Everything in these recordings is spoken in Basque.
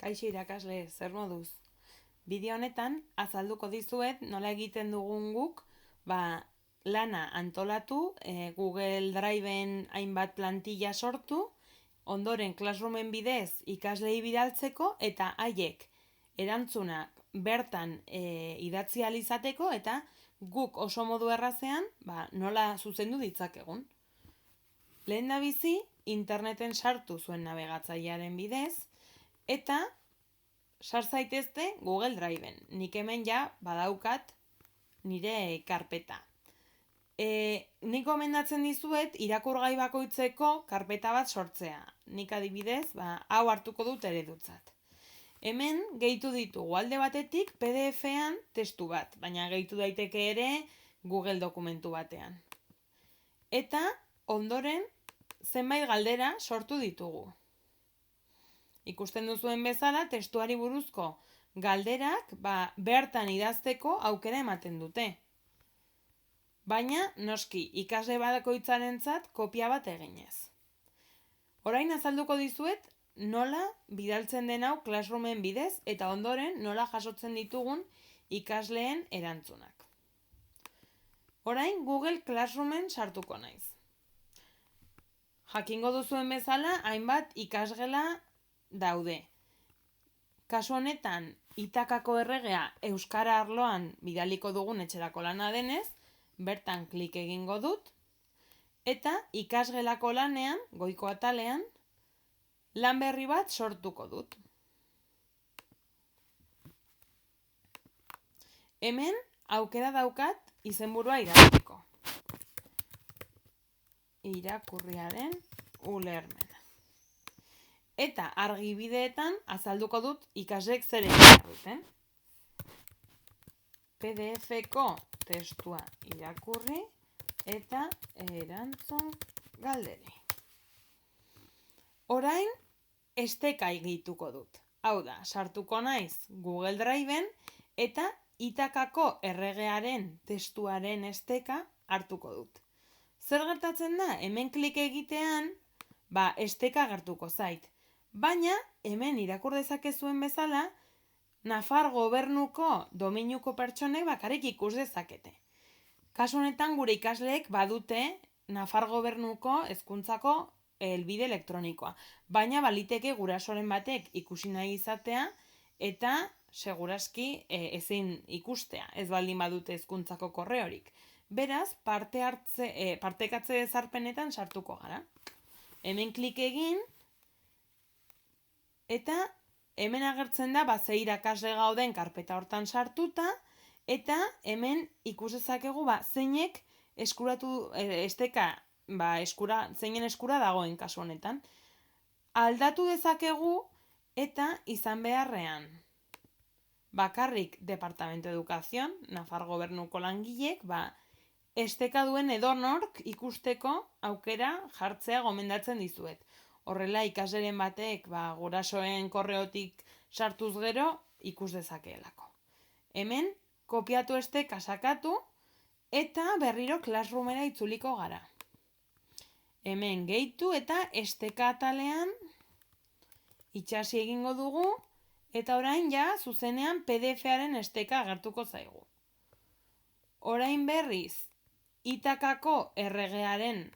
Kaixo irakasle, zer moduz? Bideo honetan azalduko dizuet nola egiten dugun guk lana antolatu, Google Driveen hainbat plantilla sortu, ondoren Classroomen bidez ikaslei bidaltzeko eta haiek erantzunak bertan idatzi ahal izateko eta guk oso modu errazean nola zuzendu ditzakegun. Lehendabizi interneten sartu zuen navegatzailearen bidez eta sar zaitezte Google Driveen. Nik hemen ja badaukat nire karpeta. Nik gomendatzen dizuet irakurgai bakoitzeko karpeta bat sortzea. Nik adibidez, hau hartuko dut eredutzat. Hemen gehitu ditugu alde batetik PDF-ean testu bat, baina gehitu daiteke ere Google dokumentu batean. Eta ondoren zenbait galdera sortu ditugu. Ikusten duzuen bezala, testuari buruzko galderak bertan idazteko aukera ematen dute. Baina, noski, ikasle bakoitzarentzat kopia bat eginez. Orain azalduko dizuet nola bidaltzen den hau Classroomen bidez eta ondoren nola jasotzen ditugun ikasleen erantzunak. Orain Google Classroomen sartuko naiz. Jakingo duzuen bezala, hainbat ikasgela daude. Kasu honetan, Itakako erregea euskara arloan bidaliko dugun etxerako lana denez, bertan klik egingo dut, eta ikasgelako lanean, goiko atalean, lan berri bat sortuko dut. Hemen aukera daukat izenburua idazteko. Irakurriaren ulermena. Eta argibideetan azalduko dut ikasleek zer egin duten. PDF-ko testua irakurri eta erantzun galderi. Orain, esteka egituko dut. Hau da, sartuko naiz Google Driveen eta Itakako erregearen testuaren esteka hartuko dut. Zer gertatzen da? Hemen klik egitean, esteka agertuko zait. Baina, hemen irakur dezakezuen bezala, Nafar gobernuko dominuko pertsonek bakarrik ikus dezakete. Kasu honetan gure ikasleek badute Nafar gobernuko hezkuntzako helbide elektronikoa. Baina baliteke gurasoren batek ikusi nahi izatea eta segurazki ezin ikustea, ez baldin badute hezkuntzako korreorik. Beraz, partekatze ezarpenetan sartuko gara. Hemen klik egin eta hemen agertzen da ze irakasle gauden karpeta hortan sartuta eta hemen ikus dezakegu zeinek eskuratu esteka zeinen eskura dagoen kasu honetan. Aldatu dezakegu eta izan beharrean bakarrik Departamento de Educación, Nafar gobernuko langilek, esteka duen edonork ikusteko aukera jartzea gomendatzen dizuet. Horrela ikasleren batek gurasoen korreotik sartuz gero ikus dezakeelako. Hemen kopiatu esteka sakatu eta berriro Classroomera itzuliko gara. Hemen gehitu eta esteka atalean itxasi egingo dugu eta orain zuzenean PDF-aren esteka agertuko zaigu. Orain berriz Itakako erregearen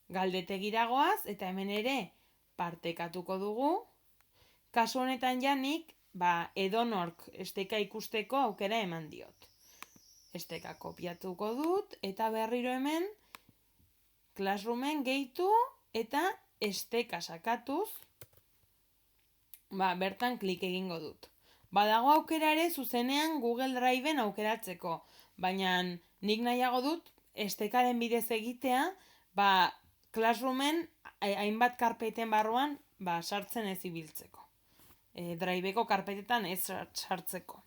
galdetegiragoaz eta hemen ere partekatuko dugu. Kasu honetan nik edonork esteka ikusteko aukera eman diot. Esteka kopiatuko dut eta berriro hemen Classroomen gehitu eta esteka sakatuz bertan klik egingo dut. Badago aukera ere zuzenean Google Driveen aukeratzeko, baina nik nahiago dut estekaren bidez egitea Classroomen hainbat karpeten barruan sartzen ez ibiltzeko. Driveko karpetetan ez sartzeko.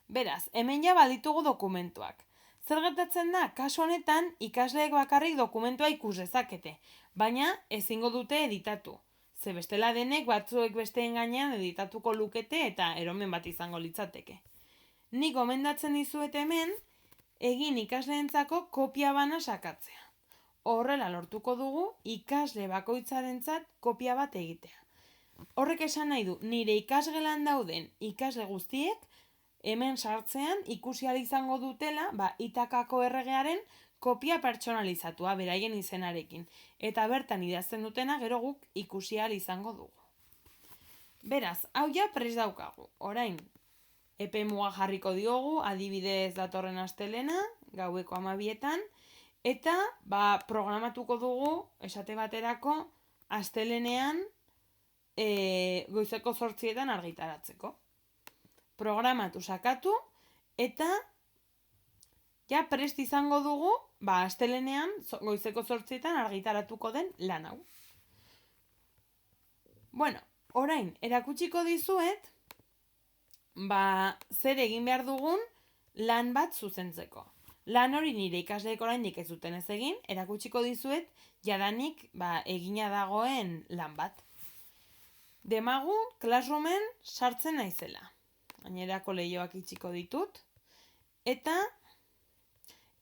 Beraz, hemen baditugu dokumentuak. Zer gertatzen da? Kasu honetan ikasleek bakarrik dokumentua ikus dezakete, baina ezingo dute editatu. Ze bestela denek batzuek besteen gainean editatuko lukete eta eromen bat izango litzateke. Nik gomendatzen dizuet hemen egin ikasleentzako kopia bana sakatzea. Horrela lortuko dugu ikasle bakoitzarentzat kopia bat egitea. Horrek esan nahi du, nire ikasgelan dauden ikasle guztiek hemen sartzean ikusi ahal izango dutela, Itakako erregearen kopia pertsonalizatua beraien izenarekin. Eta bertan idazten dutena gero guk ikusi ahal izango dugu. Beraz, hau ja prest daukagu. Orain, epe muga jarriko diogu, adibidez datorren astelena, gaueko 12etan, eta programatuko dugu, esate baterako, astelenean goizeko 8etan argitaratzeko. Programatu sakatu, eta ja prest izango dugu, astelenean goizeko 8etan argitaratuko den lan hau. Bueno, orain, erakutsiko dizuet, zer egin behar dugun lan bat zuzentzeko. Lan hori nire ikasleek oraindik ez duten ez egin, erakutsiko dizuet jadanik egina dagoen lan bat. Demagu Classroomen sartzen naizela. Gainerako leihoak itxiko ditut. Eta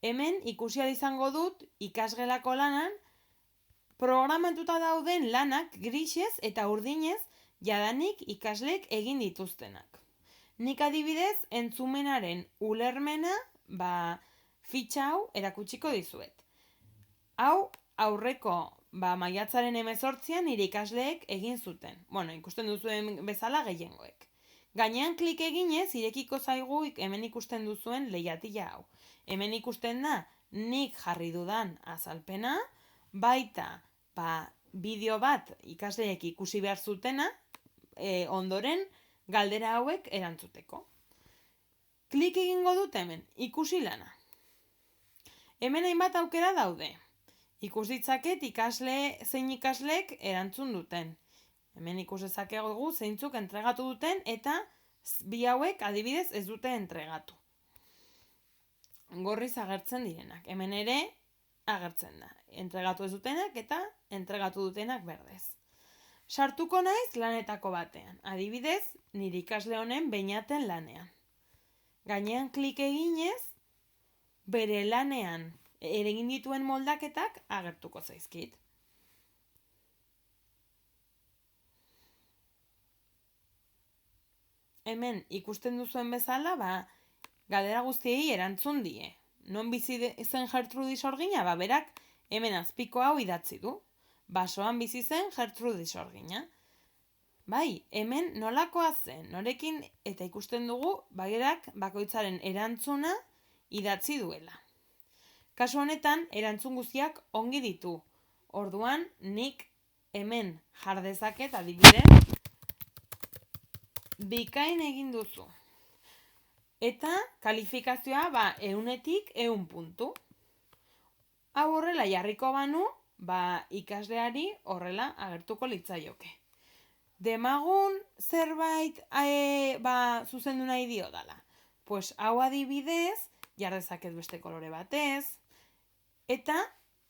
hemen ikusi ahal izango dut ikasgelako lanan programatuta dauden lanak grisez eta urdinez jadanik ikasleek egin dituztenak. Nik adibidez entzumenaren ulermena fitxa hau erakutsiko dizuet. Hau aurreko maiatzaren 18an nire ikasleek egin zuten. Bueno, ikusten duzuen bezala gehiengoek. Gainean klik eginez irekiko zaigu hemen ikusten duzuen leihatila hau. Hemen ikusten da nik jarri dudan azalpena, baita bideo bat ikasleek ikusi behar zutena, ondoren galdera hauek erantzuteko. Klik egingo dut hemen, ikusi lana. Hemen hainbat aukera daude. Ikus ditzaket zein ikaslek erantzun duten. Hemen ikus dezakegu zeintzuk entregatu duten eta bi hauek adibidez ez dute entregatu. Gorriz agertzen direnak. Hemen ere agertzen da. Entregatu ez dutenak eta entregatu dutenak berdez. Sartuko naiz lanetako batean. Adibidez, nire ikasle honen beinaten lanean. Gainean klik eginez, bere lanean egin dituen moldaketak agertuko zaizkit. Hemen ikusten duzuen bezala, galdera guztiei erantzun die. Non bizi zen Gertrudis Orgina, berak hemen azpiko hau idatzi du. Basoan bizi zen Gertrudis Orgina. Hemen nolakoa zen, norekin eta ikusten dugu berak bakoitzaren erantzuna idatzi duela. Kasu honetan, erantzun guztiak ongi ditu. Orduan, nik hemen jar dezaket adibidez, bikain egin duzu. Eta kalifikazioa 100tik 100 puntu. Hau horrela jarriko banu, ikasleari horrela agertuko litzaioke. Demagun zerbait zuzendu nahi dio dala. Pues hau adibidez, jar dezaket beste kolore batez, eta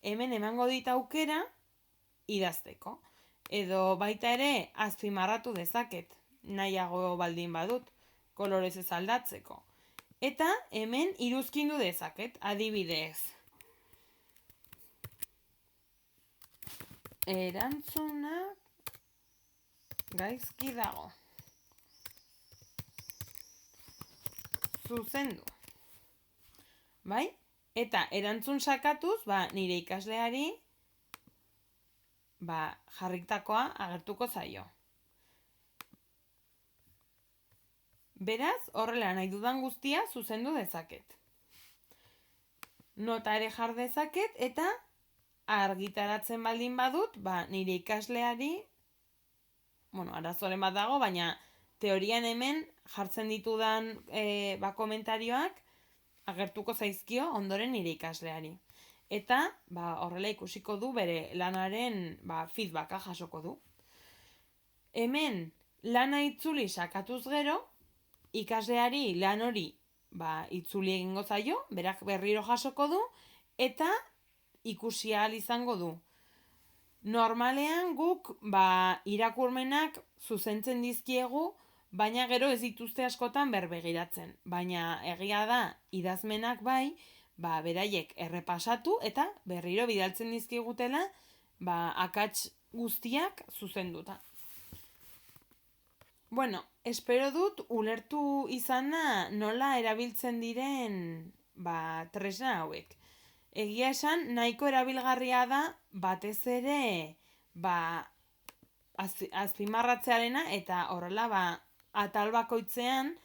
hemen emango dit aukera idazteko. Edo baita ere azpimarratu dezaket, nahiago baldin badut, kolorez ez aldatzeko. Eta hemen iruzkindu dezaket, adibidez. Erantzuna gaizki dago. Zuzendu. Eta erantzun sakatuz, nire ikasleari jarritakoa agertuko zaio. Beraz, horrela nahi dudan guztia zuzendu dezaket. Nota ere jar dezaket eta argitaratzen baldin badut, nire ikasleari, arazoren bat dago, baina teorian hemen jartzen ditudan komentarioak agertuko zaizkio ondoren nire ikasleari. Eta horrela ikusiko du bere lanaren feedbacka jasoko du. Hemen lana itzuli sakatuz gero, ikasleari lan hori itzuli egingo zaio, berak berriro jasoko du, eta ikusi ahal izango du. Normalean guk irakurmenak zuzentzen dizkiegu, baina gero ez dituzte askotan berbegiratzen. Baina egia da idazmenak beraiek errepasatu eta berriro bidaltzen dizkigutela akats guztiak zuzenduta. Bueno, espero dut ulertu izana nola erabiltzen diren tresna hauek. Egia esan, nahiko erabilgarria da batez ere azpimarratzearena eta horrela atal bakoitzean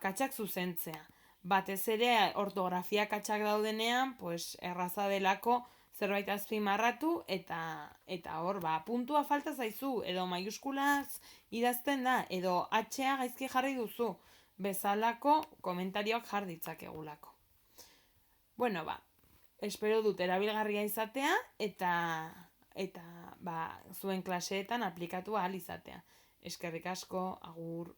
katxak zuzentzea. Batez ere ortografia katxak daudenean, pues erraza delako zerbait azpimarratu eta hor puntua falta zaizu edo maiuskulaz idazten da edo H-a gaizki jarri duzu bezalako komentarioak jar ditzakegulako. Bueno, espero dut erabilgarria izatea eta zuen klaseetan aplikatu ahal izatea. Eskerrik asko, agur.